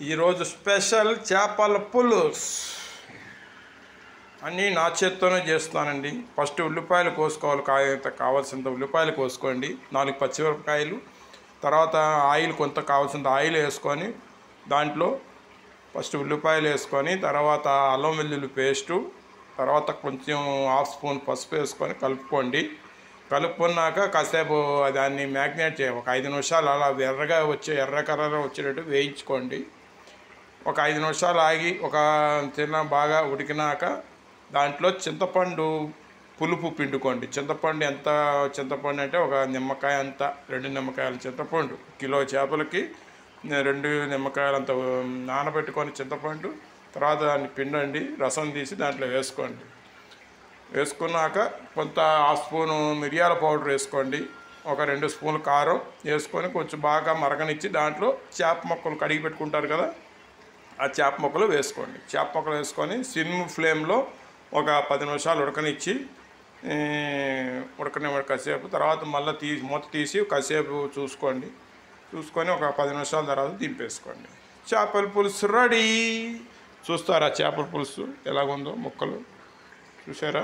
ఈరోజు స్పెషల్ చేపల పులుసు అన్నీ నా చేత్తోనే చేస్తానండి. ఫస్ట్ ఉల్లిపాయలు కోసుకోవాలి, కావాల్సినంత ఉల్లిపాయలు కోసుకోండి, 4 పచ్చిమిరపకాయలు, తర్వాత ఆయిల్ కొంత కావాల్సినంత ఆయిల్ వేసుకొని దాంట్లో ఫస్ట్ ఉల్లిపాయలు వేసుకొని తర్వాత అల్లం వెల్లుల్లి పేస్టు, తర్వాత కొంచెం 1/2 స్పూన్ పసుపు వేసుకొని కలుపుకోండి. కలుపుకున్నాక కాసేపు దాన్ని మ్యాగ్నేట్ చేయాలి. ఒక 5 నిమిషాలు అలా ఎర్ర కలర్ వచ్చేటట్టు వేయించుకోండి. ఒక 5 నిమిషాలు ఆగి బాగా ఉడికినాక దాంట్లో చింతపండు పులుపు పిండుకోండి. చింతపండు అంటే ఒక నిమ్మకాయ అంత, 2 నిమ్మకాయల చింతపండు. కిలో చేపలకి 2 నిమ్మకాయలు అంత నానబెట్టుకొని చింతపండు, తర్వాత దాన్ని పిండండి, రసం తీసి దాంట్లో వేసుకోండి. వేసుకున్నాక కొంత 1/2 స్పూను మిరియాల పౌడర్ వేసుకోండి. ఒక 2 స్పూన్లు కారం వేసుకొని కొంచెం బాగా మరగనిచ్చి దాంట్లో చేప ముక్కలు కడిగి పెట్టుకుంటారు కదా, ఆ చేప ముక్కలు వేసుకోండి. చేప ముక్కలు వేసుకొని సిమ్ ఫ్లేమ్లో ఒక 10 నిమిషాలు ఉడకనిచ్చి కాసేపు తర్వాత మళ్ళీ మూత తీసి కాసేపు చూసుకొని ఒక 10 నిమిషాల తర్వాత దింపేసుకోండి. చేపల పులుసు రెడీ. చూస్తారా చేపల పులుసు ఎలాగుందో? ముక్కలు చూసారా?